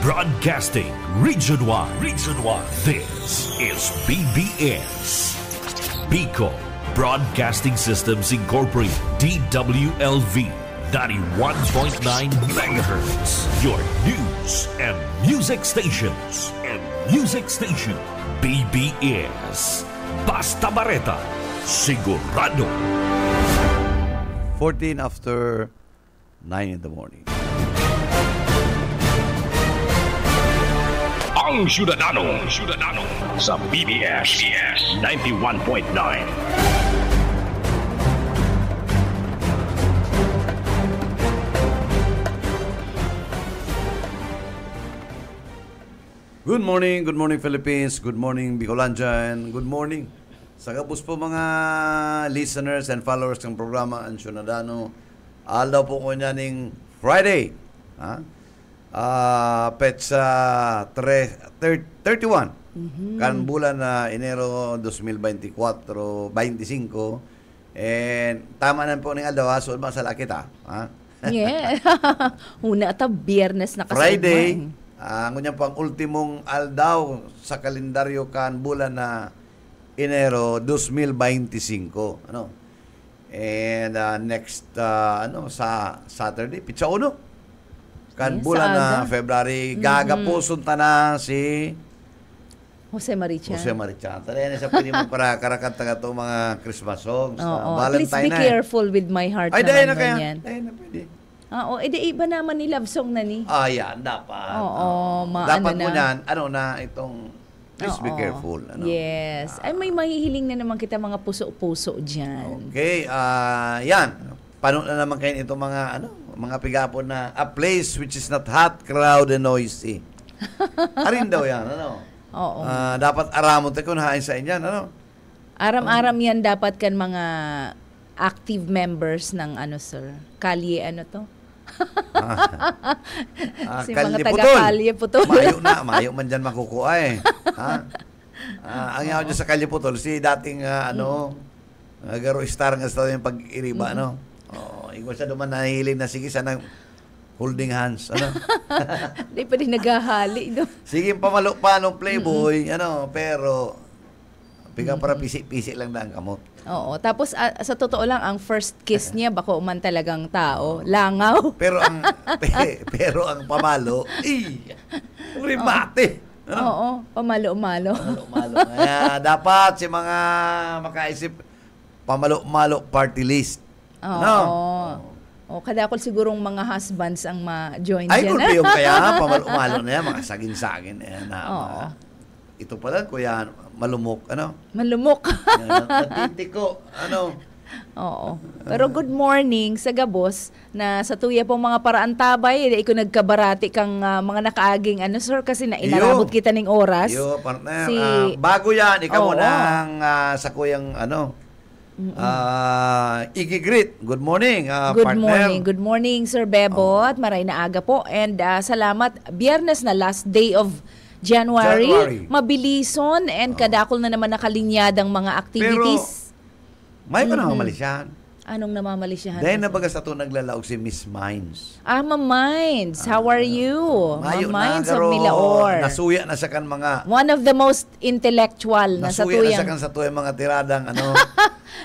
Broadcasting Region 1. Region 1. This is BBS. Bicol Broadcasting Systems Incorporated. DWLV 91.9 MHz. Your news and music stations. BBS. Basta Bareta. Sigurado. 14 after 9 in the morning. Ang Syudadano sa BBS 91.9. Good morning Philippines, good morning Bicolandia, and good morning sa kabus po mga listeners and followers ng programa Ang Syudadano. Alaw po ko niyaning Friday. Petsa 31 kan bulan na Enero 2024-25 and tama na po ning aldaw so ba sa lakit Yeah. Una ta Biyernes na kasi Friday ang unya pang ultimong aldaw sa kalendaryo kan bulan na Enero 2025 and next sa Saturday pitsa uno kan bulan na February, gagapuson ta na si Jose Marichan. Tala sa pwede mo para karakanta ka itong mga Christmas songs. Please be careful with my heart. Ay, dahil na kaya. Dahil na pwede. Iba naman ni love song na ni. Yan, dapat. na. Dapat mo yan, itong please be careful. Yes. Ay, may mahihiling na naman kita mga puso-puso dyan. Okay, yan. Paano na naman kayo itong mga pigapon na a place which is not hot, crowded, and noisy. Arin daw yan, Oo. Dapat aramon tayo kung hain sa inyan, Aram-aram yan dapat kan mga active members ng sir. Kalye, to? Si mga taga-kalye putol. Mayo man dyan makukuha Ang yaw dyan sa kalye putol, si dating, garo star nga sa yung pag-iriba, ikaw siya naman nahihiling na sige sana holding hands Hindi pa rin naghahali sige pamalo pa ng playboy pero piga para pisi-pisi lang na ang kamot. Oo, tapos sa totoo lang ang first kiss niya bako man talagang tao langaw pero ang pamalo rimate pamalo-malo kaya dapat si mga makaisip pamalo-malo party list. Kadakol sigurong mga husbands ang ma-join ay, dyan. Ay, yung kaya, pamalo-malo na yan, mga sagin-sagin. Ito pala, kuya, malumok, Malumok. Natitiko, Oo. Pero good morning sa gabos na sa tuya pong mga paraan tabay, ko nagkabarati kang mga nakaaging sir, kasi na inarabot kita ning oras. Partner. Bago yan, ikaw mo nang sa kuyang, Igigrit. Good morning, partner. Good morning, Sir Bebot. Maray na aga po. And salamat. Biyernes na, last day of January. Mabilison and kadakol na naman nakalinyadang mga activities. Pero, may pa namamalisyahan. Anong namamalisyahan? Dahil nabagas na ito naglalaog si Miss Mines. Ma'am Mines. How are you? Mayo Ma'am Mines na, of Milaor. Nasuya na sa kan mga... One of the most intellectual na sa tuyang... Nasuya na sa kan sa tuyang mga tiradang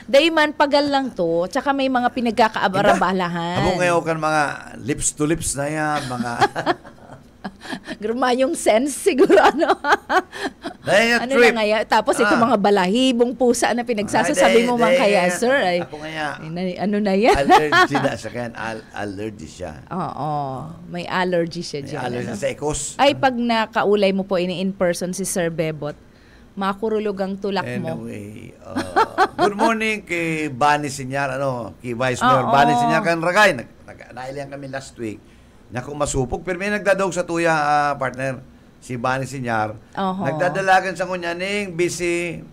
Dahil man pagal lang to, tsaka may mga pinagkakaabara-balahan. Abo ngayon kan mga lips to lips na yan, mga... Grumayong sense siguro, Ano trip. na ngaya? Tapos ito mga balahibong pusa na pinagsasasabi mo man kaya, sir. Ay, ako ngaya. Ano na yan? Allergy na sa kan. Allergy siya. Oo. May allergy siya dyan. May allergy sa ekos. Ay, pag nakaulay mo po in person si Sir Bebot, makurulog ang tulak mo. Anyway, good morning kay Bani Sinyar, kay Vice Mayor Bani Sinyar kan Ragay. Nailihan kami last week. Naku masupog, pero may nagdadawag sa tuya, partner, si Bani Sinyar. Nagdadalagan sa kunyaning busy,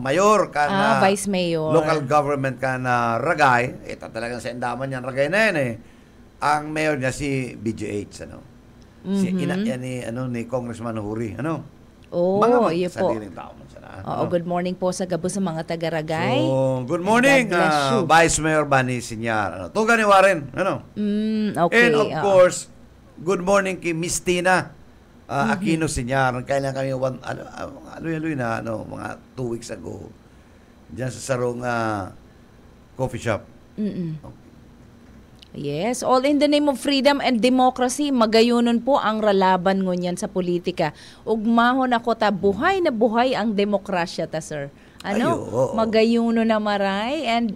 mayor kan Vice Mayor. Local government kan Ragay. Ito talagang sa endaman niyan, Ragay na yan Ang mayor niya si BGH, Si ina yan ni Congressman Huri, iyo po. Tao man sana. Good morning po sa gabo sa mga taga-Ragay. So, good morning, Vice Mayor Bani Sinyar. Tuga ni Warren, okay. And of course, good morning kay Miss Tina Aquino Senior. Kailan kami mga 2 weeks ago diyan sa sarong coffee shop. Yes, all in the name of freedom and democracy, magayunon po ang ralaban ngunyan sa politika. Ugmahon ako ta, buhay na buhay ang demokrasya ta, sir. Magayuno na maray, and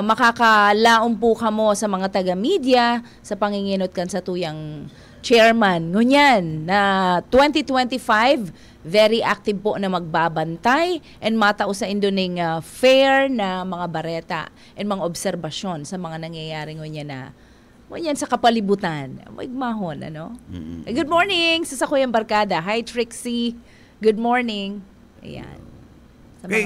makakalaom po kamo sa mga taga-media sa panginginot kan sa tuyang chairman. Ngunyan, na 2025, very active po na magbabantay and matao sa Indoning fair na mga bareta and mga obserbasyon sa mga nangyayari ngunyan sa kapalibutan. Maigmahon, Good morning sa Sakuyang Barkada. Hi, Trixie. Good morning. Ayan. Okay,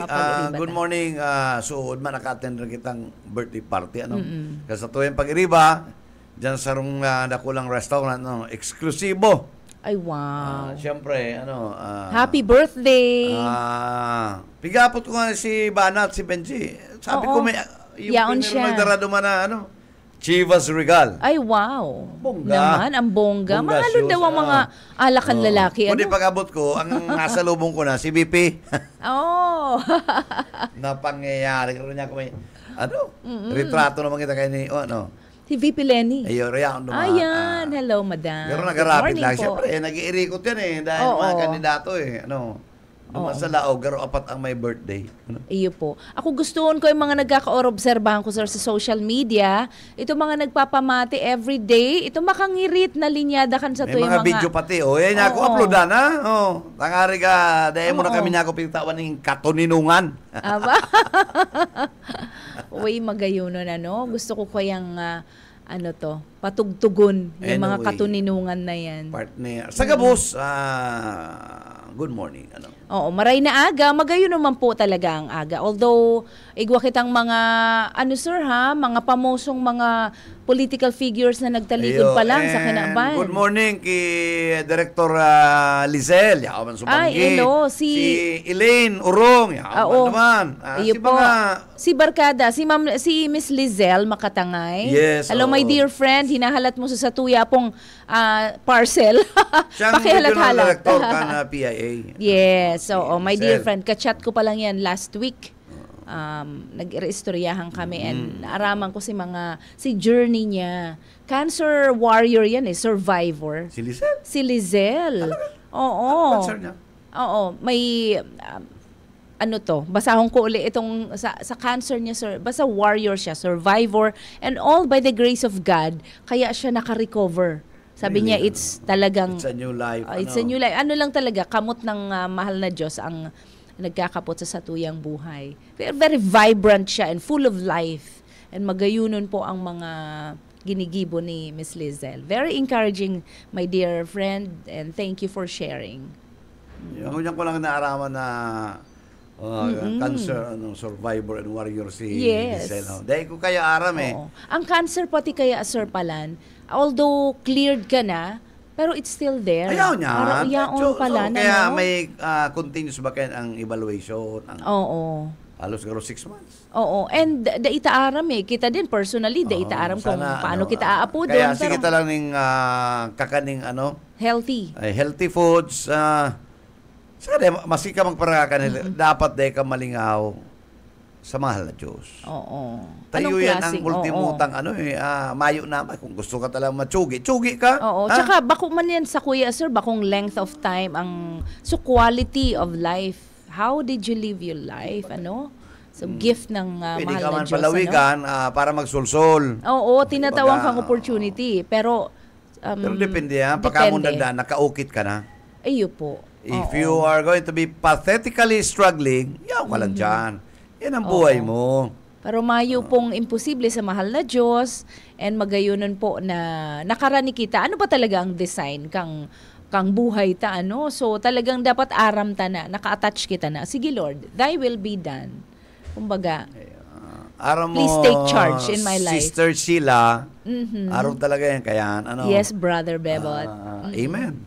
good morning. So, nakatend rin kitang birthday party. Kasi sa tuyang pag-iriba, dyan sa nakulang restaurant, eksklusibo. Ay, wow. Siyempre, happy birthday! Pigapot ko nga si Bana at si Benji. Sabi ko, yaon siya. Nagdarado man na, Chivas Regal. Ay, wow. Bongga. Naman, ang bongga. Mahalo daw ang mga alakan lalaki. Kundi pag-abot ko, ang nasa lubong ko na, si BP. Na pangyayari. Kaya niya ko may, retrato naman kita kayo ni, si VP Lenny. Ayun, reaction naman. Ayan, hello, madam. Pero nagarapit lang. Po. Siyempre, nag-iirikot yan dahil mga kandidato naman sa Laog, garo apat ang may birthday. Iyo po. Ako gustuon ko yung mga nagkaka-obserbahan ko, sir, sa social media. Ito mga nagpapamati every day. Ito makangirit na linyada kan sa may mga video pati. Yan ako uploadan, ha? Tangari ka, dahil mo na kami na ako pinitawan ng katuninungan. Aba? Uy, magayunon, Gusto ko kayang, patugtugon yung mga katuninungan na yan. Partner. Sa Gabos, good morning. Oo, maray na aga. Magayon naman po talaga ang aga. Although, igwa kitang mga, mga pamosong mga political figures na nagtalikod pa lang sa kinaban. Good morning kay Director Lizel. Yaman Subanggi. Ay, hello. Si Elaine Urong. Yaman naman. Si Barkada, si Miss Lizel Makatangay. Yes. Hello, my dear friend. Hinahalat mo sa tuya pong parcel. Siyang regional director ka na PIA. Yes. So, my dear friend, kachat ko pa lang yan last week. Nag-ireistoryahan kami and naaraman ko si journey niya. Cancer warrior yan survivor. Si Lizel? Si Lizel. Oo. Cancer niya? Oo. May, basahon ko uli itong, sa cancer niya, sir, basta warrior siya, survivor, and all by the grace of God, kaya siya naka-recover. Sabi niya, it's talagang... It's a new life. It's a new life. Ano lang talaga, kamot ng mahal na Diyos ang nagkakapot sa satuyang buhay. Very vibrant siya and full of life. And magayunon po ang mga ginigibo ni Miss Lizel. Very encouraging, my dear friend, and thank you for sharing. Yung ko lang naaraman na cancer survivor and warrior si Lizel. Dahil ko kaya aram Ang cancer pati kaya, Sir Palan, although cleared ka na, pero it's still there. Ayaw niya. Pala na, kaya may continuous ba kayo ang evaluation? Halos 6 months. Oo. And itaaram kita din personally, itaaram kung paano kita aapo doon. Kaya sige lang ng kakaning healthy. Healthy foods. Masika magparakan dapat dahil ka malingaw sa mahal na Diyos. Oo. Tayo yan ang ultimutang mayo na. Kung gusto ka talagang matsugi, tsugi ka. Oo. Tsaka bako man yan sa kuya, sir, bakong length of time, so quality of life. How did you live your life, So, gift ng mahal na Diyos. Pwede ka man palawigan para magsulsol. Oo, tinatawang kang opportunity. Pero depende pagka mo nakaukit ka na. Iyo po. If you are going to be pathetically struggling, yaw ka lang dyan. Yan ang buhay mo. Pero mayo pong imposible sa mahal na Diyos and magayunon po na nakarani kita. Ano ba talaga ang design kang buhay ta, So talagang dapat aram ta na, naka-attach kita na. Sige Lord, thy will be done. Kumbaga, please take charge in my life. Sister Sheila, araw talaga yan. Kaya, Yes, Brother Bebot. Amen.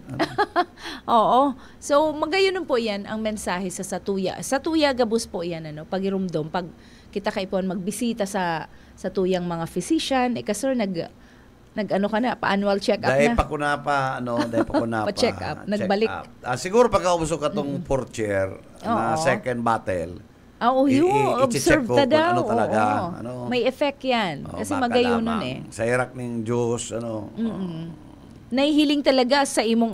Oo. So, magayon po yan ang mensahe sa Satuya. Satuya Gabos po yan, pagirumdom. Pag kita kaipon magbisita sa tuyang mga physician, sir, Nag-ano ka na, pa-annual check-up Dahil na. pa ko na pa, dahil pa ko na pa. Pa-check up, nagbalik. Siguro pagkaubos ka itong fourth year na Oo. second battle, Observe ko ta kung daw. ano talaga. Oo. May effect yan. Kasi baka magayunon lamang Sa irak ng Diyos, Nahihiling talaga sa imong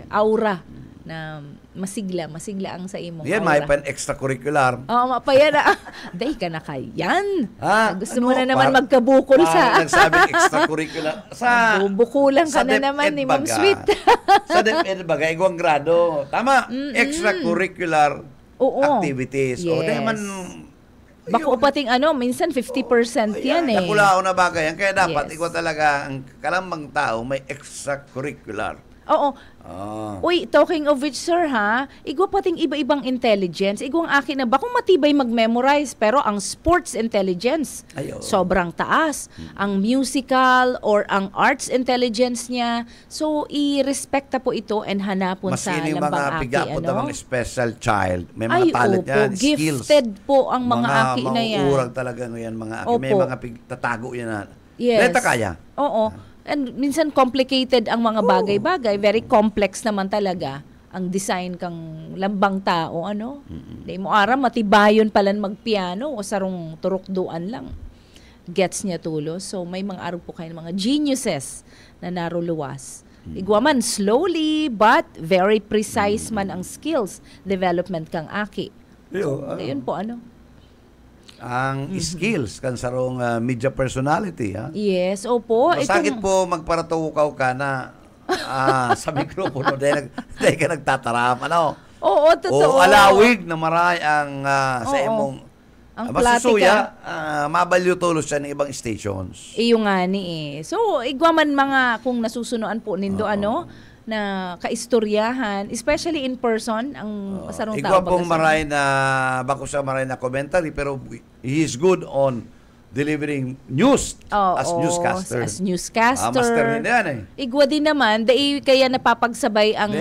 aura na masigla ang sa imong yan, aura. may pan extracurricular. Oo, mapaya na. Day ka na kayan. Gusto mo na naman Par- magkabukol sa... Nagsabing extracurricular. Sa Bubukulan ka sa na DepEd naman ni Ma'am baga. Sweet. Sa DepEd baga, igwang grado. Tama, extracurricular Oo. activities. O, Yes. dahil man... Bako pating minsan 50% yan eh. Nakulao na bagay yan. Kaya dapat, Yes. ikaw talaga, ang kalambang tao, may extracurricular. Oo. Ah. Uy, talking of which, sir, igwa pating iba-ibang intelligence. Igwang akin na, bakong matibay mag-memorize, pero ang sports intelligence, Ayo. sobrang taas. Ang musical or ang arts intelligence niya. So, i-respecta po ito and hanapon Mas sa ini lambang mga aki. pigapot ng mga special child. May mga talent opo, yan, skills. gifted po ang mga aki na yan. Mga talaga ngayon, mga aki. May Opo. mga tatago yan na. Yes. Leta kaya. Oo. And minsan complicated ang mga bagay-bagay. Very complex naman talaga ang design kang lambang tao, Di mo aram, matibayon palan magpiano o sarong turukduan lang. Gets niya tulos. So may mga araw po kayo mga geniuses na naruluwas. Igwa man slowly but very precise man ang skills development kang aki. Ngayon po Ang skills kan sarong media personality, Yes, opo. Masakit po magparatukaw ka na sa mikropono dahil ka nagtataram. Oo, totoo. O alawig na maray ang sa Oo. imong Ang masusuya, mabalyo tulos siya ng ibang stations. Iyo nga ni So, igwaman mga kung nasusunuan po nindo na kaistoryahan, especially in person, ang sarong tao. Igwa pong maray na, bako sa maray na commentary, pero he is good on delivering news as newscaster. As newscaster. Master din yan Igwa din naman, kaya napapagsabay ang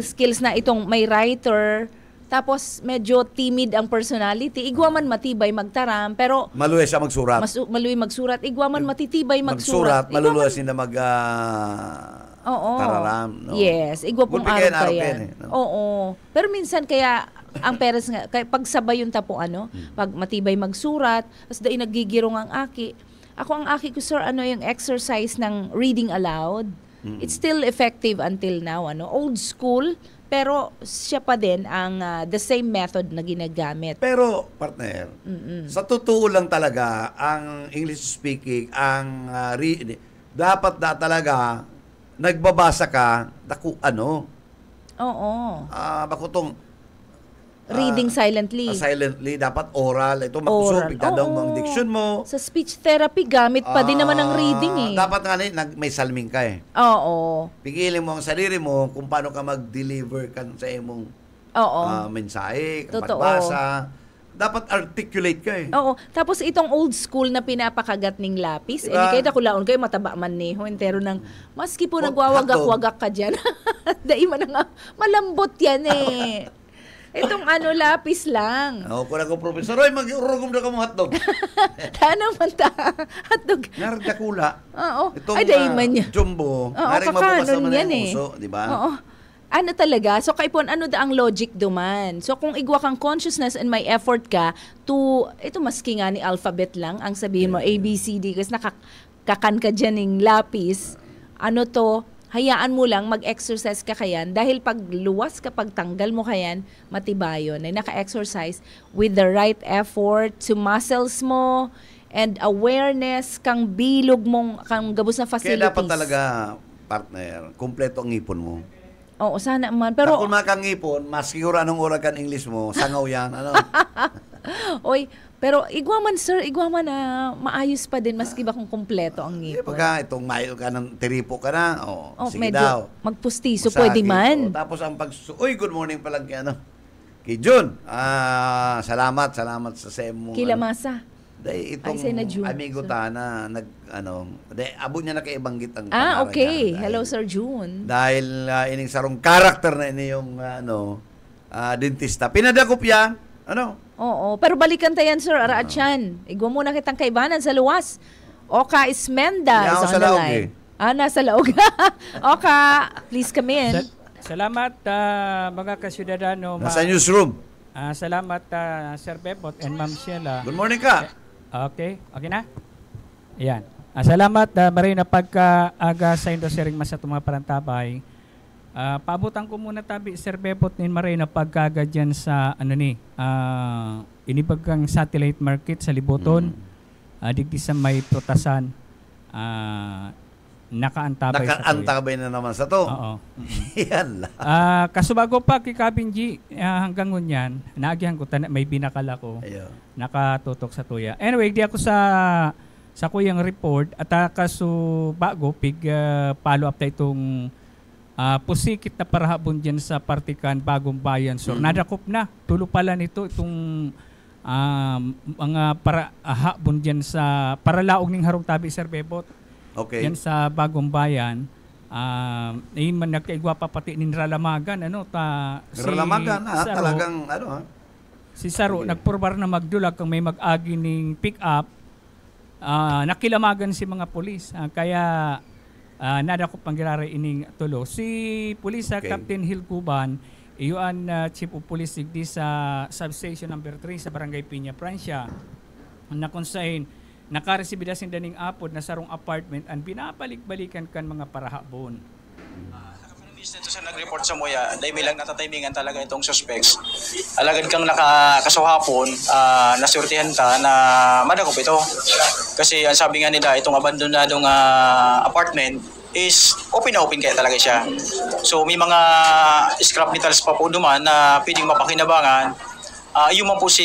skills na itong may writer, tapos medyo timid ang personality. Igwa man matibay magtaram, pero maluwi siya magsurat. maluwi magsurat. Igwa man matitibay magsurat. Maluluwa siya na tararam. No? Yes, igwa pong Gulpikin, araw araw yan. no? Oo. Pero minsan kaya ang parents nga, kaya pag sabay yung tapo pag matibay magsurat, tapos dahil nagigirong ang aki. Ako ang aki ko, sir, yung exercise ng reading aloud. It's still effective until now. Old school, pero siya pa din ang the same method na ginagamit. Pero, partner, sa totoo lang talaga, ang English speaking, ang dapat na talaga, nagbabasa ka, Oo. bako tong Reading silently. Silently, dapat oral. Ito, makusupig ka daw ng diction mo. Sa speech therapy, gamit pa din naman ang reading Dapat nga may salming ka Oo. Pigilin mo ang sarili mo kung paano ka mag-deliver kan sa imong mensahe, pagbasa. Dapat articulate ka Oo. Tapos itong old school na pinapakagat ning lapis, diba? kahit ako laon kayo mataba man niho, entero ng maski po nagwawagak-wagak ka dyan. Dahil man nga, malambot yan Itong lapis lang. Kung ako professor, mag-urugom na ka mong hotdog. Tano man ta. Hotdog. Naradakula. Oo. Itong Ay, dahil man niya. jumbo. Oo, Naring mabukas naman yan yung uso, di ba? Oo. Talaga? So, kaipon, ang logic duman? So, kung igwa kang consciousness and may effort ka to, ito maski nga ni alphabet lang, ang sabihin mo, A, B, C, D, kasi nakakakan ka dyan ng lapis, hayaan mo lang, mag-exercise ka kayan, dahil pag luwas ka, pag tanggal mo kayan, matibayon, naka-exercise with the right effort to muscles mo, and awareness, kang bilog mong, kang gabos na facilities. Kaya dapat talaga, partner, kumpleto ang ngipon mo. Oo, sana man. Pero kung makangipon, maski hura anong ura kan English mo, sangaw yan. Oy, pero igwaman sir, igwaman na maayos pa din maski ba kung kumpleto ang ngipon. Pagka itong mayo ka ng tiripo ka na, sige medyo daw. magpustiso, pwede man. Tapos ang good morning pa lang kay Jun. Salamat sa SEM mo. Kilamasa. Dahil itong amigo ta na abo niya na kaibanggit ang pangalan okay. niya. Hello, Sir June. Dahil ining sarong karakter na ini yung dentista. Pinadakop yan. Oo, pero balikan tayan, sir, araat yan. Igwa muna kitang kaibanan sa luwas. Oka Ismenda Yan is ako on sa the laog, line. eh. Nasa laog. Oka, please come in. Salamat mga kasyudadano. Nasa newsroom. Salamat Sir Bebot and Ma'am Sheila. Good morning ka. Okay na? Ayan. Salamat maray na pagkaaga sa indo siring mas at mga parantabay. Paabutan ko muna tabi Sir Bebot nin maray na pagkaaga dyan sa inibagang satellite market sa Liboton. Digdi sa may prutasan. Nakaantabay na naman sa to. Oo. Yan lang. Kasubago pa kay Kabinji hanggang ngunyan, naagihan ko may binakala ko. Ayo. Nakatutok sa tuya. Anyway, di ako sa kuyang report at kaso bago pig follow up ta itong pusikit na parahabon diyan sa Partikan Bagong Bayan. So nadakop na tulo pala nito itong mga parahabon diyan sa paralaog ning harong tabi Sir Bebot. Okay. Yan sa Bagong Bayan. Man nagkaigwa pa pati ni Ralamagan Ralamagan Saro, talagang si Saro nagpurbar na magdulag kung may mag-agi ning pick up. Nakilamagan si mga pulis. Kaya nadakop panggirara ining tulo. Si Pulis Captain Hill Cuban, iyon Chief of Police digdi sa substation number 3 sa Barangay Piña, Francia. Na konsahin nakaresibida sin daning apod na sarong apartment ang binabalik-balikan kan mga parahabon. Dito sa nag-report sa Moya, dahil may lang natatimingan talaga itong suspects. Alagad kang nakakasuhapon, nasurtihan ta na madakop ito. Kasi ang sabi nga nila, itong abandonadong apartment is open na open kaya talaga siya. So may mga scrap metals pa po duman na pwedeng mapakinabangan. Yung man po si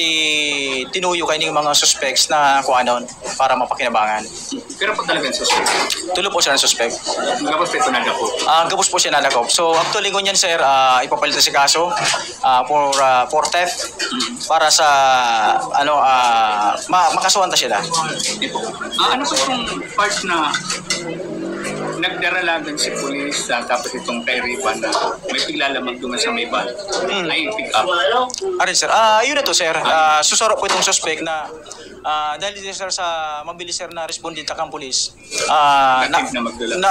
tinuyo kayo ng mga suspects na kuanon para mapakinabangan. Pero po talagang suspect? Tulo po siya ng suspect. Gabos po ito nadakop? Gabos po siya nadakop. So actually ngunyan sir, ipapalitan si kaso for theft para sa makasuhan ta sila. Ano po itong part na nagdaralagan si pulis tapos itong kay Rivan na may piglalamag duman sa may van ay pick up? Arin sir, yun na to sir. Susuro po itong suspect na dahil dito sir sa mabilis sir na respondent kang pulis na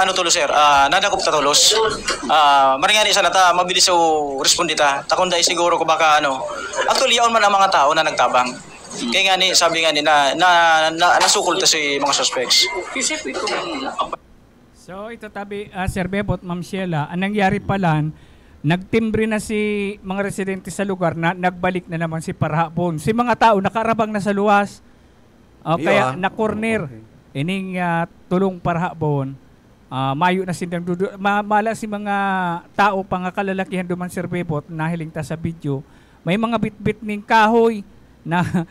ano tulo sir, nadakop ta tulos. Maringani sana ta mabilis o respondita. Takunda siguro ko baka actually yaon man ang mga tao na nagtabang. Kaya nga ni sabi nga ni na nasukol ta si mga suspects. Kasi po itong So ito tabi Sir Bebot, Ma'am Sheila, ang nangyari pala, nagtimbre na si mga residente sa lugar na nagbalik na naman si parahabon. Si mga tao nakarabang na sa luwas. Kaya na-corner. Ining tulong parahabon. Mayo na sindang dudu. Mala si mga tao pang kalalakihan duman Sir Bebot, nahiling ta sa video. May mga bitbit ning kahoy na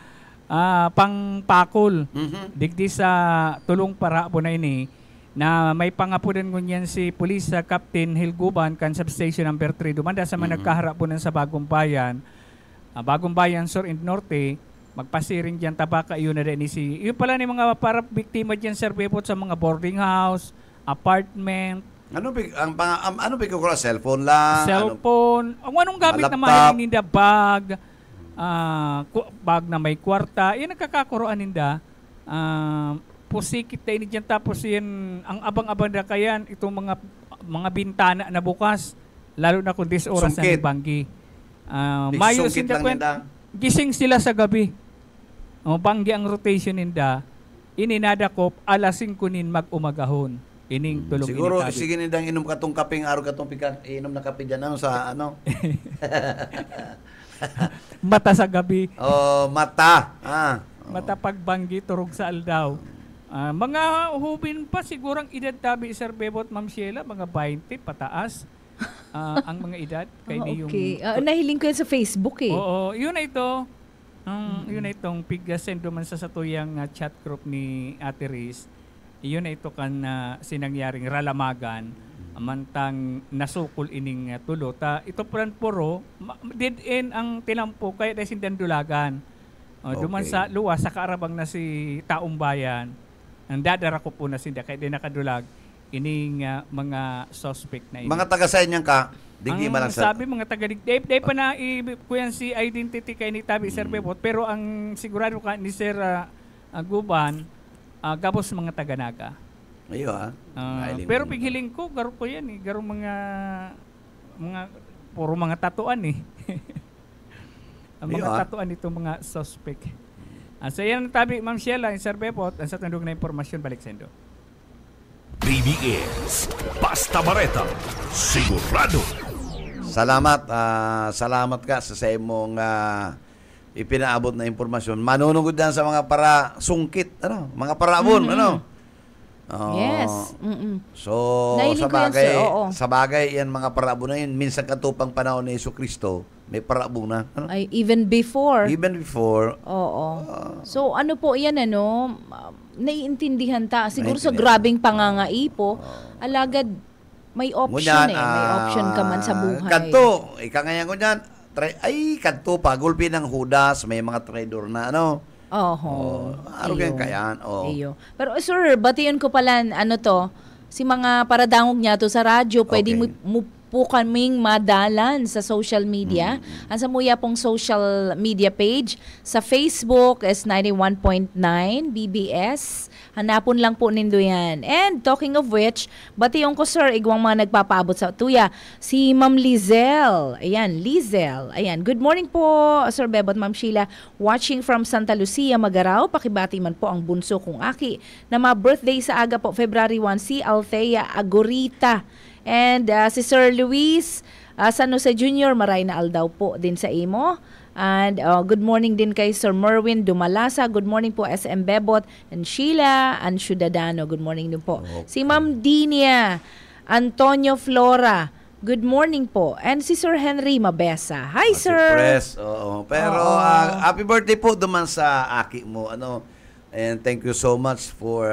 pangpakol. Digdi sa tulong parahabon na ini. Na may pangapunan ngunyan si Police Captain Hilguban kan substation number 3 dumanda sa mga nagkaharapunan sa Bagong Bayan. Bagong Bayan Sur and Norte, magpasiring diyan tabaka iyon na din si. Iyon pala ni mga para biktima diyan Sir Bebot sa mga boarding house, apartment. Ano ko cellphone lang? Cellphone. Anong gamit na mahiling ninda bag? Bag na may kwarta. Iyan nagkakakuroan ninda. Pusikit na ini dyan tapos yan ang abang-abang na kayan itong mga bintana na bukas lalo na kung 10 oras na banggi. Mayo sinda gising sila sa gabi. Banggi ang rotation ninda. Ininadakop alas 5 nin mag-umagahon. Ining tulong siguro initabi. Sige nindang inom katong kapeng araw katong inom na kape dyan sa mata sa gabi. Mata. Mata pagbanggi turog sa aldaw. Mga hubin pa sigurang edad tabi Sir Bebot, Ma'am Sheila, mga 20 pataas ang mga edad kay okay. Nahiling ko yan sa Facebook eh. Oo, yun na ito. Yun na itong pigasend duman sa satuyang chat group ni Ate Riz. Yun na ito kan sinangyaring ralamagan amantang nasukol ining tulo. Ito pran puro dead end ang tinampo kaya dahil sindandulagan. Duman sa luwas sa kaarabang na si Taong Bayan. Ang dadara ko po na sinda kaya di nakadulag ining mga suspect na ini. Mga taga-sign niyan ka, digdi man lang sabi mga taga-digdip, di pa na kuyan si identity kay ni Tabi Sir Bebot, pero ang sigurado ka ni Sir Guban, gabos mga taga-Naga. Ayo Pero pighiling ko, garo ko yan eh. Garo mga puro mga tatuan eh. Ang mga tatuan itong mga suspect. So yan ang tabi, Ma'am Sheila, Sir Bebot, ang sa tandog na impormasyon, balik sa indo. BBS Basta Bareta, sigurado. Salamat ka sa imong ipinaabot na impormasyon. Manunugod yan sa mga para sungkit, mga paraabon, Yes. So, Nahiling ko yan, sir. Oo. sa bagay yan mga paraabon na yun, minsan katupang panahon ni Jesucristo, may paraabon na. Ay, even before. Even before. Oo. So, ano po yan, naiintindihan ta. Siguro sa grabing pangangai po, alagad, may option may option ka man sa buhay. Kanto, ikangayan ko dyan, kanto, pagulpi ng Judas, may mga traidor na, araw kayan. Iyo. Pero sir, batiyon ko pala, si mga paradangog niya to sa radyo, pwede mo po kaming madalan sa social media. Ang samuya pong social media page sa Facebook is 91.9 BBS. Hanapon lang po nindo yan. And talking of which, batiyon ko sir, igwang mga nagpapaabot sa tuya. Si Ma'am Lizel. Ayan, Lizel. Ayan, good morning po Sir Bebot, Ma'am Sheila. Watching from Santa Lucia, Magarao. Pakibati man po ang bunso kong aki na birthday sa aga po, February 1, si Althea Agorita. And si Sir Luis San Jose Jr., maray na aldaw po din sa imo. And good morning din kay Sir Merwin Dumalasa. Good morning po SM Bebot and Sheila and Ciudadano. Good morning din po. Okay. Si Ma'am Dinia Antonio Flora. Good morning po. And si Sir Henry Mabesa. Hi, Sir. Press. Pero happy birthday po duman sa aki mo. And thank you so much for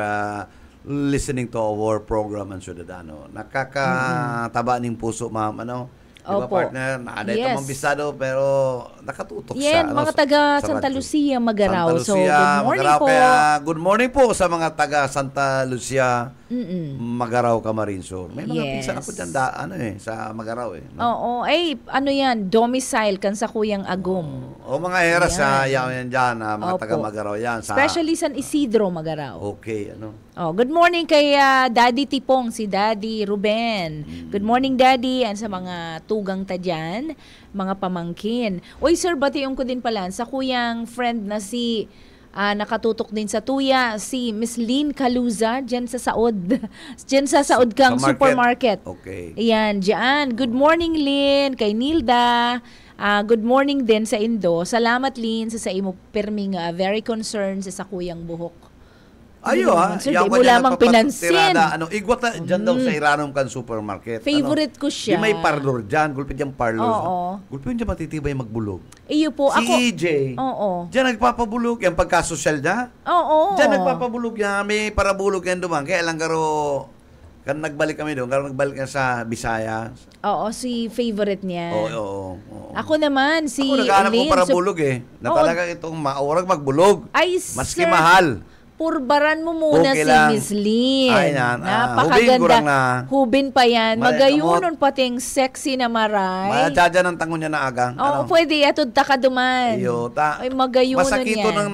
listening to our program and Ciudadano. Nakakataba ng puso, ma'am. Diba, partner? Naaday yes. Tamang bisado, pero nakatutok yan, mga taga Santa Lucia, Magarao. So, good morning Magarao, po. Kaya, good morning po sa mga taga Santa Lucia, Magarao, Camarines. May mga pinsan ako dyan, sa Magarao Oo, yan, domicile kan sa Kuyang Agum. Mga heras yan dyan, mga taga Magarao yan. Especially San Isidro, Magarao. Okay, good morning kay Daddy Tipong, si Daddy Ruben. Good morning, Daddy, and sa mga tugang ta dyan, mga pamangkin. Uy, sir, batiyon ko din pala sa kuyang friend na si nakatutok din sa tuya, si Miss Lynn Caluza, dyan sa Saod. Dyan sa Saod kang supermarket. Okay. Ayan, dyan. Good morning, Lynn, kay Nilda. Good morning din sa Indo. Salamat, Lynn, sa imo perming very concerned sa kuyang buhok. Ayo mo lamang pinansin. Igwat na dyan daw sa Iranom kan supermarket. Favorite ko siya. Di may parlor dyan. Gulpin dyan parlor. Gulpin dyan matitibay magbulog. Iyo po. Si ako, EJ. Dyan nagpapabulog. Yan pagkasosyal niya. Dyan nagpapabulog niya. May parabulog yan duman. Kaya lang kan nagbalik kami doon. Kaya nagbalik niya sa Bisaya. Si favorite niya. Oo. Ako naman, si Ako naghanap ko parabulog Na talaga itong maurag magbulog. Ay, maski mahal. Purbaran mo muna okay si lang. Miss Lynn. Ay, napakaganda. Hubin pa yan. Magayunon pating sexy na maray. Madadya ng tangon niya na aga. Pwede. Atod ta ka duman. Ay, magayunon masakito yan.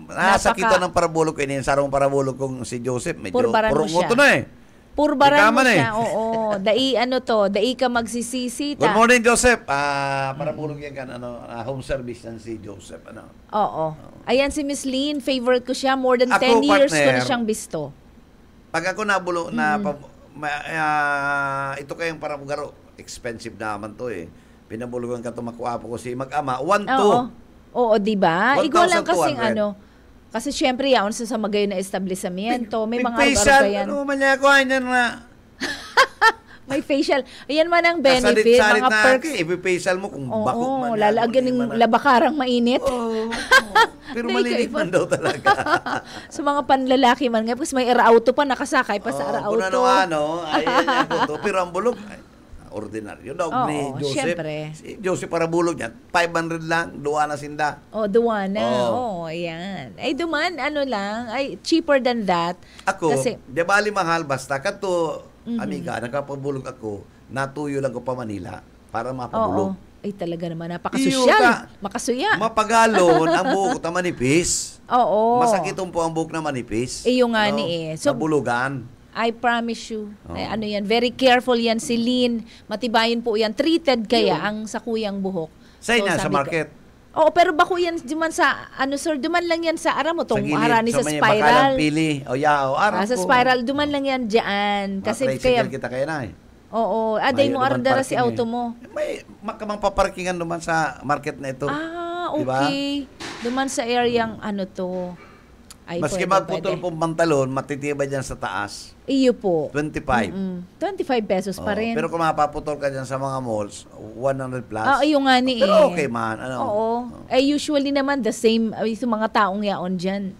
Nasakito ng parabulog. Sarong parabulog kong si Joseph. Medyo purbaran mo siya. Purbaran mo siya. Oo. Dai ka magsisisi. Good morning, Joseph. Parabulog yan kan. Home service yan si Joseph. Oo. Ayan si Miss Lynn. Favorite ko siya. More than 10 years ko na siyang bisto. Pag ako nabulo ito kayong parabugaro. Expensive naman to Pinabulugan ka tumakuapo ko si mag-ama. 1,200. Oo, diba? Ikaw lang kasing kasi syempre, yaon sa magayon na establishmento. May mga facial, yan. manyakuhan yan na. May facial. Ayan man ang benefit. Kasalit-salit mga perks. Ipi-facial mo kung bako man. Lalagyan ng labakarang mainit. Pero malinis man daw talaga. Sa mga panlalaki man nga, kasi may ara-auto pa, nakasakay pa sa ara-auto. Pero ang bulog, ordinaryo daw ni Joseph. Syempre. Si Joseph parabulog niya, 500 lang, duwa na sinda. Duwa na. Ayan. Ay, duman, cheaper than that. Ako, di bali mahal, basta kato, amiga, nakapabulog ako, natuyo lang ko pa Manila para mapabulog. Ay, talaga naman, napakasosyal. Makasuya. Mapagalon, ang buhok ta manipis. Oo. Masakitong po ang buhok na manipis. Iyo nga ni So, nabulugan. I promise you. Ano yan, very careful yan si Lynn. Matibayin po yan. Treated kaya ang sakuyang buhok. Sa inyo, sa sabi market. Oo, pero bako yan duman sa, sir, duman lang yan sa aram mo, tong harani sa may spiral. bakalang pili. Aram Sa ko. spiral, duman lang yan dyan. Kasi kaya, kita kaya na eh. oo, aday mo Mayo naman ardara si parking auto mo. May makamang paparkingan naman sa market na ito. Okay. Duman sa areang to. Ay, Maski magputol pong pantalon, matitibay dyan sa taas. Iyo po. 25. 25 pesos pa rin. Pero kung mapaputol ka dyan sa mga malls, 100 plus. Iyo nga ni Pero okay man. Oo. Usually naman the same, yung mga taong yaon dyan.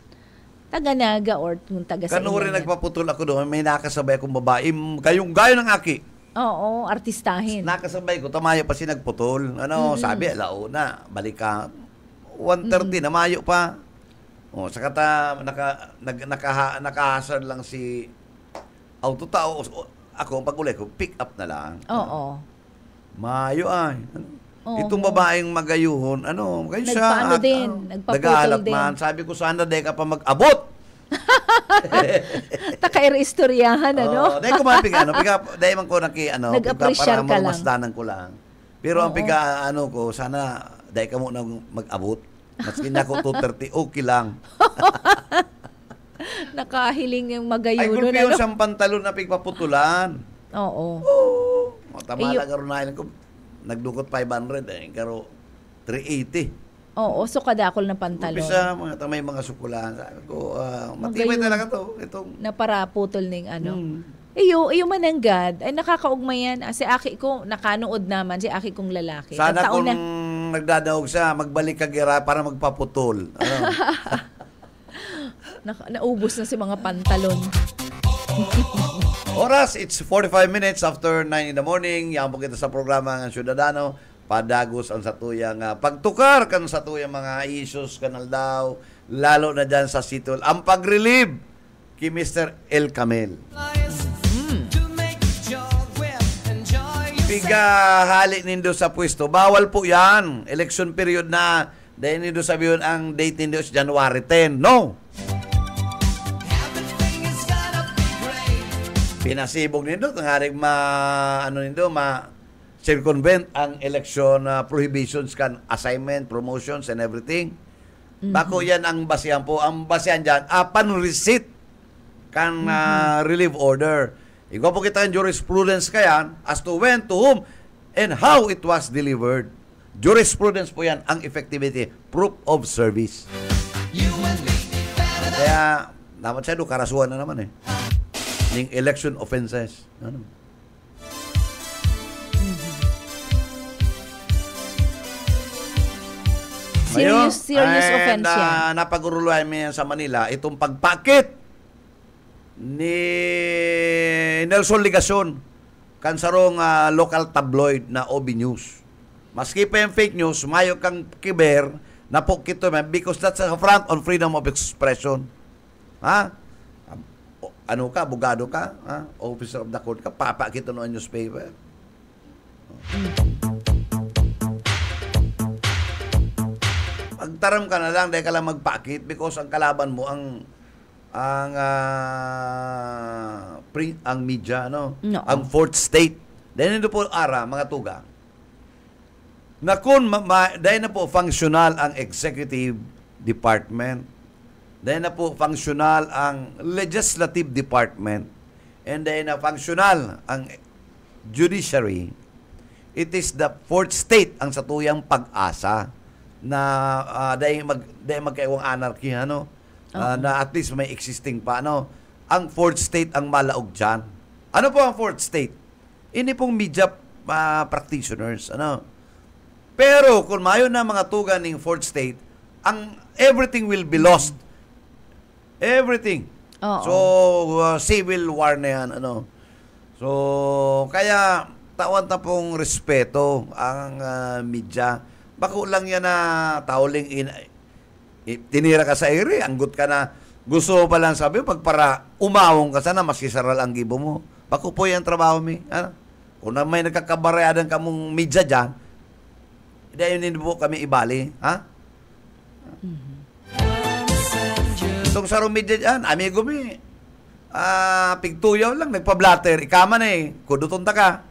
Taga-Naga or kung taga sa Kanuri nagpaputol ako doon, may nakasabay akong babae, kayong gayo ng aki. Oo, artistahin. Nakasabay ko, tamayo pa si nagputol. Sabi, alauna, balik ka. 1:30, namayo pa. Saka nakahasar lang si auto tao. Ako, pag uli ko, pick up na lang. Oo. Mayo ay. Oo. Itong babaeng magayuhon, kayo siya. Nagpaano din, nagpaputol din. Man. Sabi ko, sana di ka pa mag-abot. Taka-istoryahan, Dahil ko mapiga, dahil man ko nag-appreciate ka lang. Masdanan ko lang. Pero ang piga, ko, sana dahil ka muna mag-abot. Maski na ako 2:30, okay lang. Nakahiling yung Ay, magayuno gulpi yung siyang pantalon na pigpaputulan. Oo. Tamala ka rin ko. Nagdukot 500, karo 380. Oo, so kadakol na pantalon. Umpisa, may mga sukulan. Sabi ko, matibay talaga to. Itong naparaputol ning Iyo mananggad, ay nakakaugma yan. Si aki ko, nakanood naman, si aki kong lalaki. sana kung nagdadaog siya, magbalik ka gira para magpaputol. Naubos na si mga pantalon. Oras, it's 45 minutes after 9 in the morning. Yan po kita sa programa ng Ciudadano. Padagos ang satuyang pagtukar kan satuyang mga issues kanal daw. Lalo na dyan sa sitol. Ang pag-relieve kay Mr. El Camel. Pigahali nindo sa pwesto. Bawal po yan. Election period na. Dahil nindo sabihin ang date nindo is January 10. No! Pinasibog nindo. Tangharig circumvent ang election prohibitions kan assignment, promotions, and everything. Bako yan ang basihan po. Ang basihan dyan, pan-receipt kan relief order. Ikaw po kita ang jurisprudence kaya as to when, to whom, and how it was delivered. Jurisprudence po yan, ang effectivity, proof of service. Kaya, dapat siya karasuhan na naman ng election offenses. Serious offense yan. Napag-uruluhan mo yan sa Manila, itong pagpakit ni Nelson Ligason kansarong local tabloid na OB News. Maski pa yung fake news, mayo kang kiber na po kito man because that's a front on freedom of expression. Ano ka, abogado ka, officer of the court ka, papakito no newspaper. Magtaram ka na lang dahil ka lang magpakit because ang kalaban mo ang media, ang fourth state. Dahil nito po mga tuga. Na kung dahil na po functional ang executive department, dahil na po functional ang legislative department, and dahil na functional ang judiciary, it is the fourth state ang satuyang pag-asa na dahil magkaiwang anarchy, na at least may existing pa, ang fourth state ang malaog dyan. Ano po ang fourth state? Ini pong media practitioners, Pero kung mayo na mga tuga ng fourth state, everything will be lost. Everything. So, civil war na yan, So, kaya tawan na pong respeto ang media. Bako lang yan na tauling tinira ka sa ere, anggot ka na, gusto pa lang sabi, pagpara umawong ka sana, maski saral ang gibo mo. Bako po yan trabaho mi. Kung na may nagkakabareadan ka mong media dyan, dahil hindi po kami ibali. Itong sa rumidya dyan, amigo mi, pigtuyaw lang, nagpa-blatter, ikaman eh, kudutunta ka.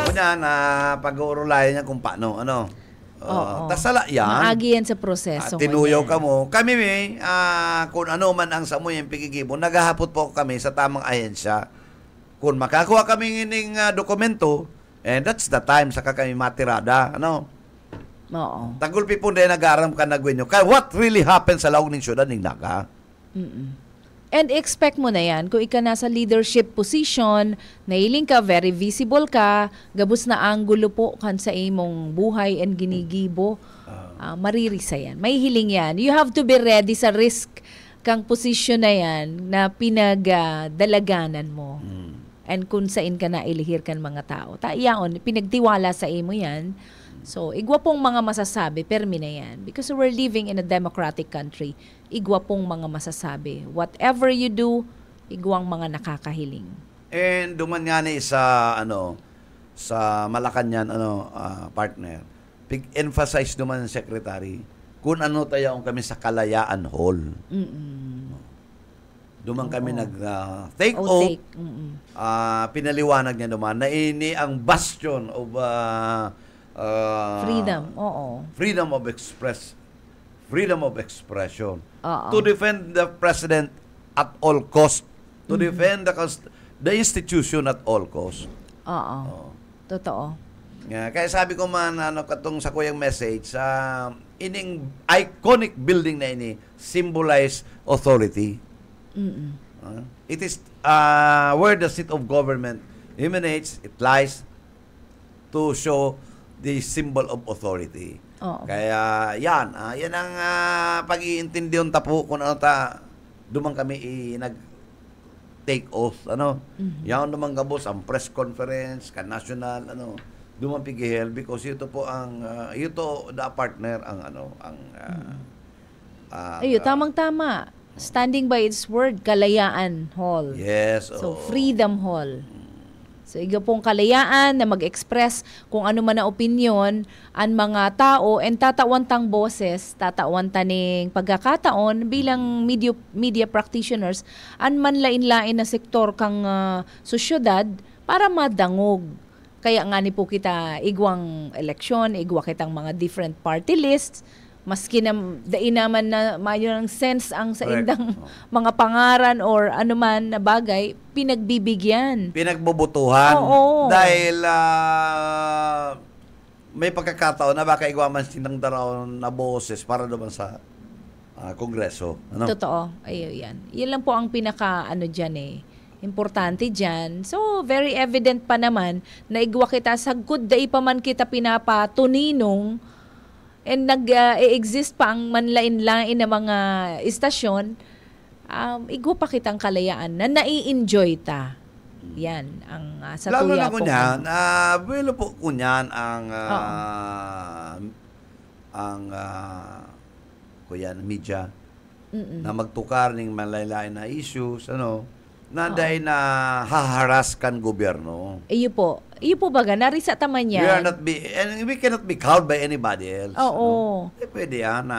Kunya na pag-uurulayan niya kung paano, ano. Tas sala yan. Maagi yan sa proseso. Tinuyaw ka mo. Kami kung ano man ang sa mo yung pikikibo, naghahapot po kami sa tamang ahensya. Kung makakuha kami ng dokumento, and that's the time saka kami matirada, ano. Oo. Tagulpi po din nag-aaram ka nagwinyo. Kaya what really happened sa laog ng syudad ng Naga? And expect mo na yan, kung ika nasa leadership position, nailing ka, very visible ka, gabos na anggulo po kan sa imong buhay and ginigibo, maririsa yan. May hiling yan. You have to be ready sa risk kang position na yan na pinagdalaganan mo. And kung saan ka na ilihir kan mga tao. Yaon, pinagtiwala sa imo yan. So, igwa pong mga masasabi, permi na yan. Because we're living in a democratic country, igwa pong mga masasabi. Whatever you do, igwang mga nakakahiling. And duman nga ni sa Malacanang partner, emphasize duman ng secretary kung ano tayo kami sa Kalayaan Hall. Duman kami take oath. Pinaliwanag niya duman na ini ang bastion of freedom, freedom of expression. To defend the president at all cost. To defend the institution at all cost. Totoo. Kaya sabi ko man, katong sa kuyang message, ining iconic building na ini symbolize authority. It is where the seat of government emanates, it lies to show the symbol of authority. Kaya yan ang pag-iintindi yung tapo kung ano dumang kami nag-take oath, yan dumang gabos ang press conference, national, dumang pigihel because ito po ang ito the partner tamang-tama. Standing by its word, Kalayaan Hall. Yes. So, Freedom Hall. So, iga pong kalayaan na mag-express kung ano man na opinion ang mga tao and tatawantang boses, tatawantaning pagkakataon bilang media practitioners an manlain-lain na sektor kang sosyudad para madangog. Kaya nga ni po kita igwang eleksyon, igwa kitang mga different party lists, maski na dainaman na mayo ng sense ang sa indang mga pangaran or anuman na bagay, pinagbibigyan. Pinagbubutuhan. Dahil may pagkakataon na baka igwaman sinang daraw na boses para naman sa Kongreso. Totoo. Ayun yan. Yan lang po ang dyan importante dyan. So, very evident pa naman na igwa kita sa good day pa man kita pinapatuninong and nag-exist pa ang manlain-lain na mga istasyon, igwa pa kitang kalayaan na nai-enjoy ta. Yan, ang sa lalo tuya na po niyan, bueno po ko niyan ang media na magtukar ng manlain-lain na issues, na dahil na haharas kan gobyerno. Iyo po baga, narisa taman yan. We cannot be cowed by anybody else. Pwede yan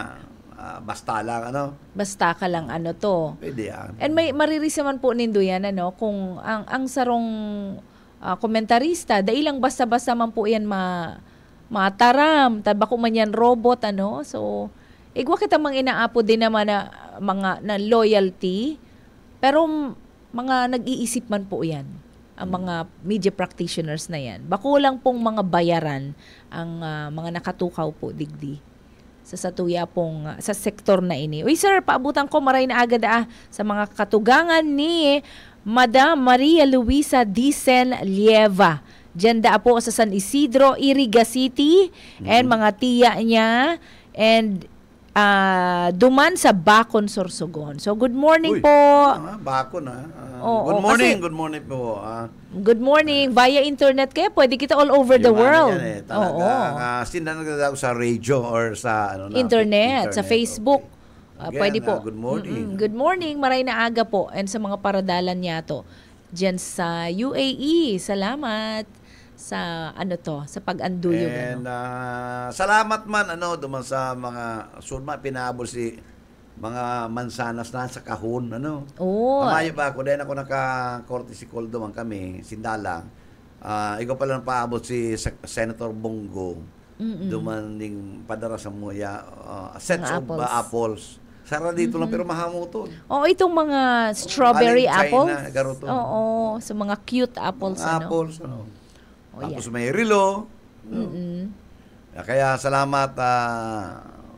basta lang, Basta ka lang, to. Pwede yan. And may maririsa man po nindo yan, kung ang sarong komentarista, dailang basta-basta man po yan mataram, taba ko man yan robot, So, igwa kita mang inaapo din naman na mga na loyalty, pero mga nag-iisip man po yan, ang mga media practitioners na yan. Bako lang pong mga bayaran ang mga nakatukaw po digdi sa satuya pong sa sektor na ini. Uy sir, paabutan ko maray na agad sa mga katugangan ni Madam Maria Luisa Dicen Lieva. Diyan po sa San Isidro, Iriga City, and mga tiya niya, and duman sa Bacon, Sorsogon. So, good morning po. Bacon, good morning po. Good morning. Via internet kayo, pwede kita all over the world. Sinanagdadaw sa radio or sa internet, sa Facebook. Pwede po. Good morning. Good morning. Maray na aga po. And sa mga paradalan niya to. Diyan sa UAE. Salamat. sa sa pag-anduyog. And salamat man duman sa mga surma pinaabol si mga mansanas na sa kahon Oh. Kamayo pa ako dahil ako naka-courtesy call duman kami Sindalang. Ikaw pala paabot si Senator Bongo. Duman ding padara sa muya sets of apples. Sara dito lang pero mahamuton. Itong mga strawberry China, apples. garuto. Oo, sa mga cute apples Apples Tapos yeah. may rilo. Kaya salamat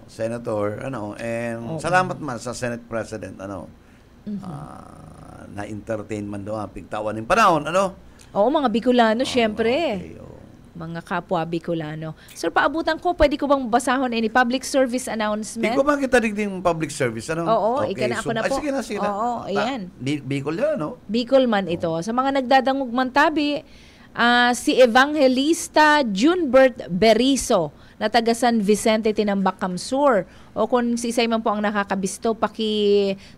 Senator and salamat man sa Senate President na entertain man daw pigtawan ng panahon Oo, mga Bicolano syempre. Okay, Mga kapwa Bicolano. Sir, paabutan ko, pwede ko bang basahon any public service announcement? Hindi ko makita digding public service Oo, ika na ako na po. Sige na. Oo, ayan. Bicol yan, Bicol man ito. Sa mga nagdadangog man tabi, si Evangelista Junbert Beriso na taga San Vicente, Tinambak, Kamsur. O kung si Isay man po ang nakakabisto,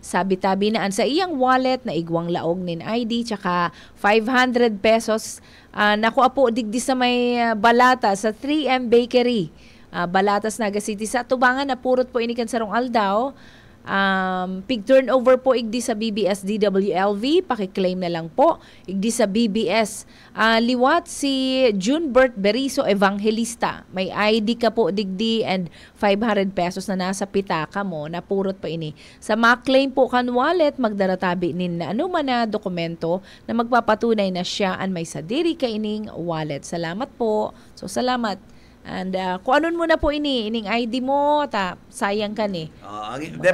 sabi-tabi naan sa iyang wallet na igwang laog nin ID tsaka 500 pesos. Nakuha po digdi sa may balata sa 3M Bakery. Balatas, Naga City. Sa tubangan na purot po inikan sa rong aldaw. Pig turnover po igdi sa BBS DWLV, pakiklaim na lang po igdi sa BBS. Liwat si Junbert Beriso Evangelista, may ID ka po digdi and 500 pesos na nasa pitaka mo, napurot pa ini. Sa maklaim po kan wallet, magdaratabi nin na man na dokumento na magpapatunay na siya an may sadiri ka ining wallet. Salamat po. So salamat. And kung anon mo na po ining ID mo, sayang ka ni.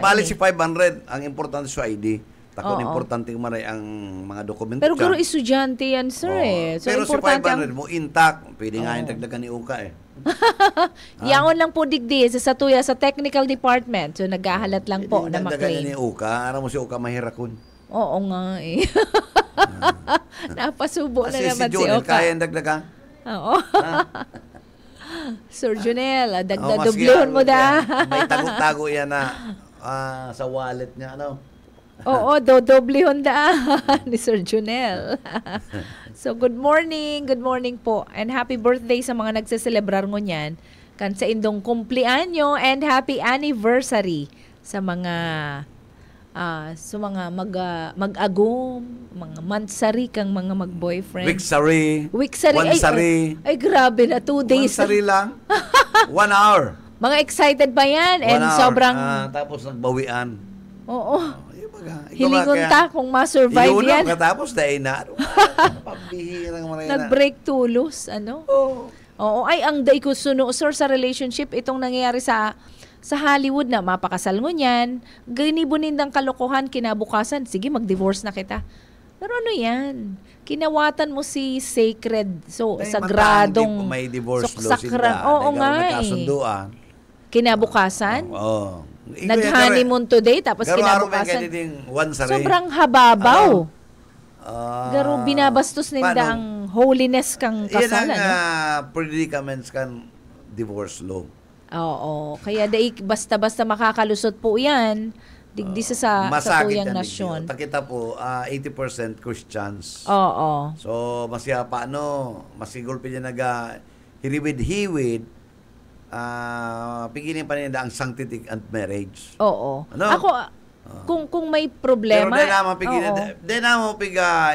Bali si 500, ang importante sa ID. Takon importante maray ang mga dokumento. Pero guro estudyante yan, sir So pero importante si 500 mo intact, pwede nga yung dagdagan ni Uka Yaon lang po digdi sa tuya sa technical department. So naghahalat lang po na maklaim. Dagdagan maklaim. ni Uka, aram mo si Uka mahirakon. Oo nga Napasubo na Kasi naman si si Jonel, Oka. kaya yung dagdagan. Oo. Sir Junel, dagdadublyon mo da. May tago-tago yan na sa wallet niya, Oo, dodoblyon da ni Sir Junel. So, good morning po. And happy birthday sa mga nagseselebrar ngunyan. Kan sa indong kumplianyo and happy anniversary sa mga mag-agum, mga mansari kang mga mag-boyfriend. Wiksari. Wansari. Ay, grabe na. 2 days. Wansari lang. 1 hour. Mga excited pa yan. 1 And hour. sobrang... Tapos nagbawian. Oo. Hilingunta kung ma-survive yan. Katapos dahil na. Pambihirang marina. Nag-break tulos. Oo. Ay, ang day ko suno, sir, sa relationship, itong nangyayari sa Hollywood na mapakasal mo niyan, ganibunindang kalokohan kinabukasan, sige, mag-divorce na kita. Pero ano yan? Kinawatan mo si sacred, sagradong... May divorce law Oo nga Kinabukasan? Oo. Nag-honeymoon today, tapos kinabukasan. Sobrang hababaw. Garo binabastos ninda ang holiness kang kasal. Yan ang predicaments kan divorce law. Oo. Kaya basta-basta makakalusot po yan, digdi sa tuyang nasyon. Takita po, 80% Christians. Oo. So, masya masigol pa niya hiriwid-hiwid, pigilin pa nila ang sanctity and marriage. Oo. Ako, kung may problema... Pero di naman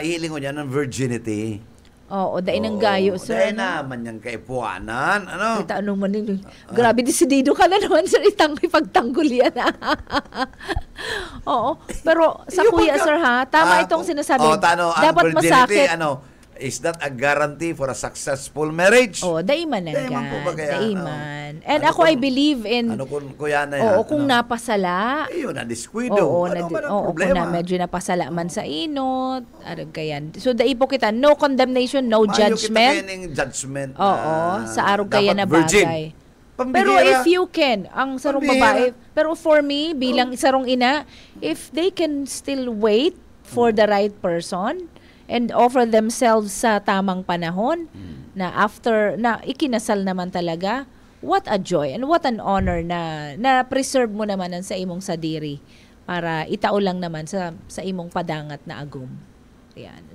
hihiling ko niya ng virginity. Oo, dahil ng gayo, sir. Dahil naman yung kaipuanan. Kita naman nilo. Grabe, desidido ka na naman, sir, ipagtanggol yan. Oo. Pero sa kuya, sir, tama itong sinasabi. Dapat masakit. Is that a guarantee for a successful marriage? Daiman Daiman. And ako, I believe in... kuya na yan? Kung napasala. Na disquido. Kung medyo napasala man sa inot. Arag kayan. So, daipo kita, no condemnation, no judgment. Judgment. Sa arog kaya na bagay. Pero if you can, ang sarong babae, pero for me, bilang sarong ina, if they can still wait for the right person, and offer themselves sa tamang panahon na after na ikinasal naman talaga, what a joy and what an honor na preserve mo naman ang sa imong sadiri para itao lang naman sa imong padangat na agum. Yan.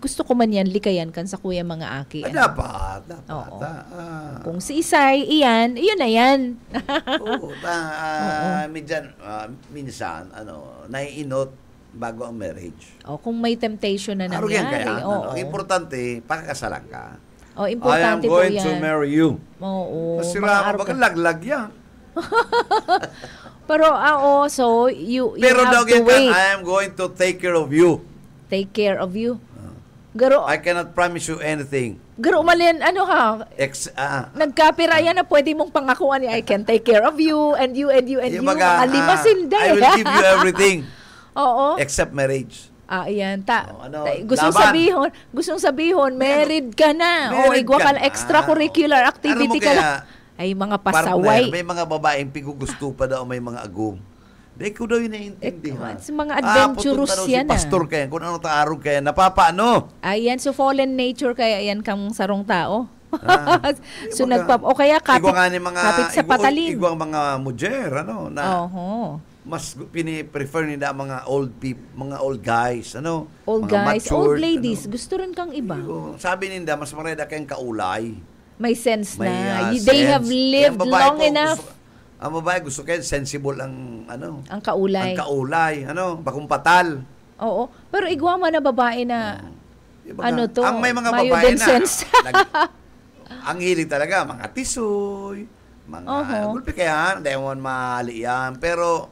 Gusto ko man yan, likayan kan sa kuya mga aki. Dapat. Oo. Kung si Isay, iyan na yan. Oo. Minsan, naiinot bago ang marriage. Kung may temptation na Arugyan nangyari. kaya. Ang importante, pakakasalan ka. Importante I am po going yan. to marry you. Oo. Masira ka, baka laglag yan. Pero, so, you Pero have daw to wait. I am going to take care of you. Take care of you. Garo, I cannot promise you anything. umalin, nagkapira yan na pwede mong pangakuan ni I can take care of you and you and you and you. Alimasin I will give you everything. Oo. Except marriage. Ayan. Laban. Gustong sabihon, married ka na. Married Igwa ka ka na extracurricular activity ka na. Ay, mga pasaway. Partner, may mga babaeng pigugusto pa daw, may mga agum. Di ko daw yun naiintindihan. Mga adventurous yan. Si pastor kaya, kung ano taarog kaya, napapaano? Ayan, so fallen nature kaya yan kang sarong tao. So kaya kapit sa patalin. Igwang mga mujer, na mas prefer nila mga old guys, old mga guys, matured, old ladies, gusto rin kang iba. Sabi nila, mas mareda kayong kaulay. May sense na. May, They sense. have lived long enough. Ang babae gusto kayo sensible ang ang kaulay. Ang kaulay, bakumpatal. Oo. Pero igwa man na babae na ang may mga babae na ang hilig talaga mga tisoy, mga gulpi kaya hindi mo mali yan. Pero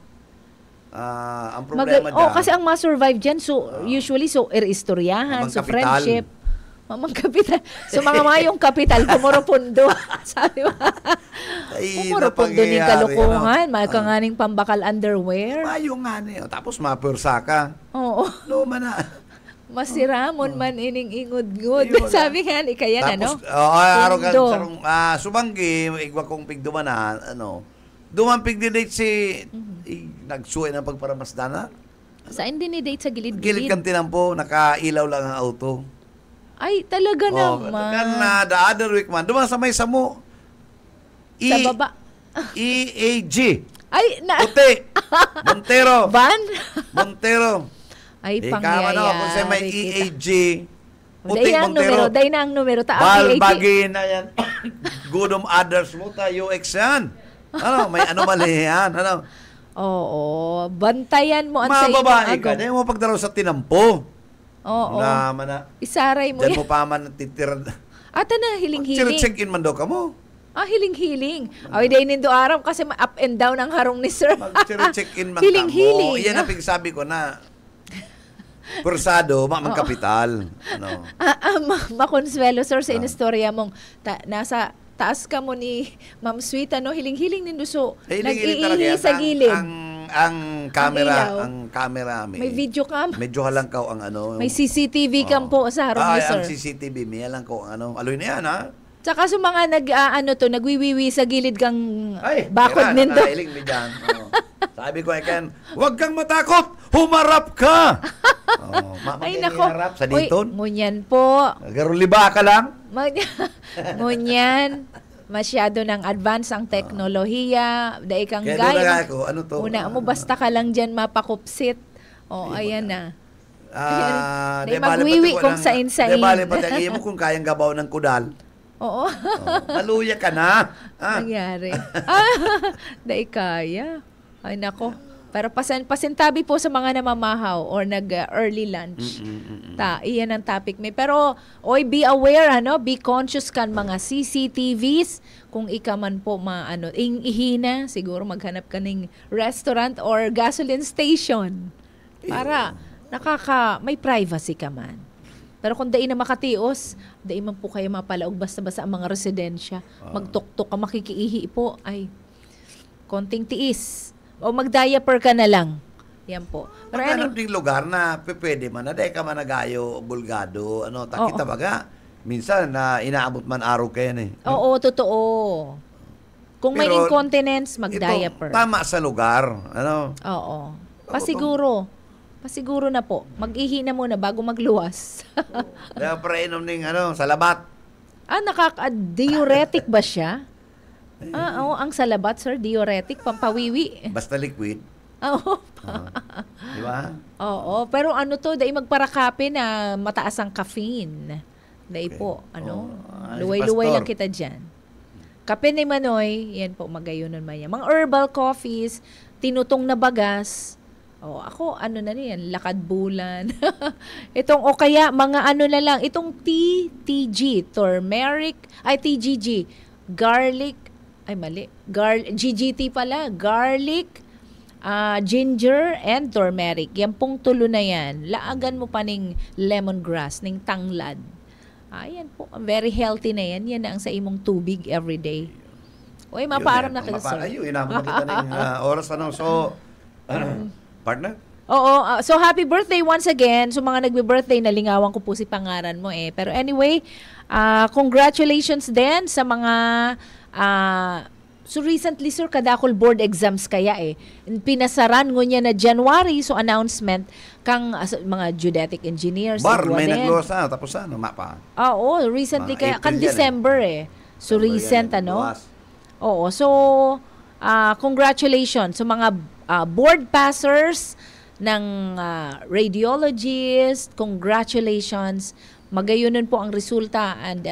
ang problema dyan. Kasi ang ma-survive dyan, usually, istoryahan, friendship. Mamang kapital. So, mga mayong kapital, pumurupundo. Sabi ba? Pumurupundo ni kalukuhan. May kanganing pambakal underwear. Mayong nga niyo. Tapos mapursa ka. Oo. Luma na. Masiramon man ining ingud-ngud. Sabi nga ni kaya tapos, sarong subanggi, igwa kong pigdumanan, dumampig dinate si nagsuway ng pagparamasdana. Saan din ni-date sa gilid-gilid? Gilid kan tinampo, nakailaw lang ang auto. Ay, talaga naman. The other week man, duman sa may samo. Sa baba. EAG. Ay, Puti. Montero. Van? Montero. Ay, pangyayari. Kung sa may EAG. Puti Montero. Day na ang numero. Balbagi na yan. Gudom others mo tayo, UX yan. May mali yan. Oo. Bantayan mo ang sa iyong babae ka. Dahil mo pagdaraw sa tinampo. Oo. Isaray mo yan. Diyan mo pa man titira. Ata na, hiling-hiling. Check-in man daw ka mo. Hiling-hiling. Ay, day nindo araw kasi up and down ang harong ni sir. Mag-check-in man hiling-hiling. Iyan ang sabi ko na pursado, mamang kapital. Makonsuelo, sir, sa inistorya mong nasa taas ka mo ni Ma'am Sweet, hiling-hiling nindo. So, nag-iihi sa gilid. Ang camera may video cam. Medyo halangkaw ang may CCTV cam po sa harong ni sir. Ang CCTV, may halangkaw ang aloy na yan, ha? Tsaka sa mga nagwiwiwi sa gilid kang bakod nindo. Nakailing mi dyan. Sabi ko, huwag kang matakot, humarap ka. Ay, nako. Harap sa diton. Ngunyan po. Garuliba ka lang. Ngunyan. Masyado ng advance ang teknolohiya. Dahil kang gaya. Una mo, basta ka lang dyan mapakupsit. Ayan na. Dahil magwiwi kung sain-sain. Dahil pati mo kung kayang gabaw ng kudal. Oo. Maluya ka na. Nangyari. Dahil kaya. Ay, nako. Pero pasintabi po sa mga namamahaw or nag-early lunch. Iyan ang topic may. Pero, be aware, be conscious kan mga CCTVs. Kung ika man po ihina, siguro maghanap ka ng restaurant or gasoline station. Para may privacy ka man. Pero kung dai na makatios, dai man po kayo mapalaog basta-basta ang mga residensya. Magtuktok ka, makikiihi po, ay konting tiis. O mag-diaper ka na lang. Yan po. Maghanap ng lugar na pwede man. Dahil ka man nagayo, bulgado, takita baga. Minsan, inaabot man araw kayo Oo, totoo. Kung may incontinence, mag-diaper. Tama sa lugar. Oo. Pasiguro na po. Mag-ihi na muna bago magluwas. Kaya painom ng salabat. Diuretic ba siya? Ang salabat, sir, diuretic, pampawiwi. Basta liquid. Oo. Di ba? Oo, pero ano to, dahil magparakape na mataas ang caffeine. Dahil Okay. po, Si luway-luway Pastor. lang kita dyan. Kape ni Manoy, yan po, magayunan man yan. Mga herbal coffees, tinutong na bagas. Ako, ano na yan, lakad bulan. O kaya, mga ano na lang, itong TGG, turmeric, TGG, garlic, GGT pala, garlic, ginger, and turmeric. Yan pong tulo na yan. Laagan mo pa ng lemongrass, ng tanglad. Ayan po, very healthy na yan. Yan na ang sa imong tubig everyday. Uy, mapaaram na kita, sir. Ayun, inabot na kita ng oras. So, partner? Oo, so happy birthday once again. So mga nagbe-birthday, nalingawan ko po si pangalan mo eh. Pero anyway, congratulations din sa mga so recently sir, kadakol board exams kaya eh. Pinasaran ngo niya na January, so announcement kang mga geodetic engineers. May nag-loss na, tapos ano, mapa. Oo, recently kaya, kan December eh. So recent Oo, so congratulations sa mga board passers ng radiologist. Congratulations. Magayunan po ang resulta and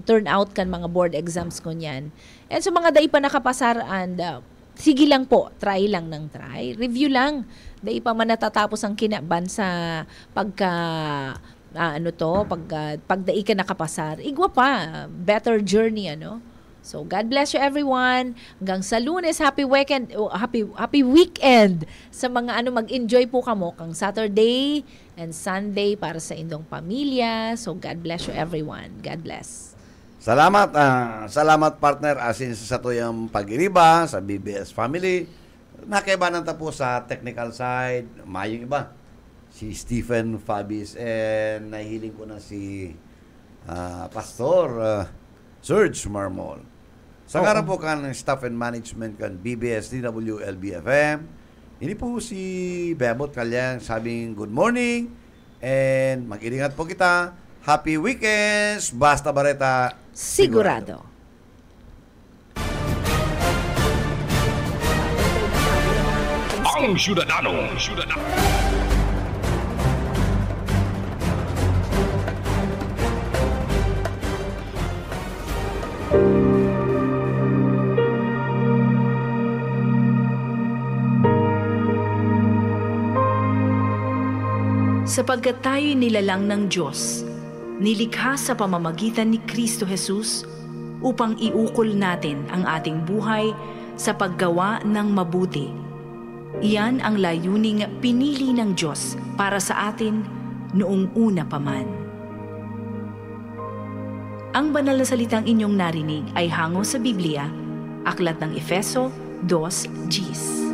turn out kan mga board exams ko niyan. And so mga dai pa nakapasar and sige lang po, try lang ng try. Review lang. Dai pa man natatapos ang kinaban sa pagka pagdai ka nakapasar. Igwa pa, better journey So God bless you everyone. Hanggang sa Lunes, happy weekend, happy weekend sa mga mag-enjoy po kamo kang Saturday and Sunday para sa indong pamilya. So God bless you everyone. God bless. Salamat partner asin sa tuyang pag-iriba sa BBS family. Nakaibanan ta po sa technical side, mayong iba. Si Stephen Fabis and nahihiling ko na si Pastor Serge Marmol. Sa po kan staff and management kan BBS DWLB-FM. Ini po si Bebot Kalyang sabing good morning and mag-ingat po kita. Happy weekends! Basta Bareta, sigurado. Ang Syudadano. Sapagkat tayo'y nilalang ng Diyos, nilikha sa pamamagitan ni Kristo Jesus upang iukol natin ang ating buhay sa paggawa ng mabuti. Iyan ang layuning pinili ng Diyos para sa atin noong una pa man. Ang banal na salitang inyong narinig ay hango sa Biblia, Aklat ng Efeso 2:10.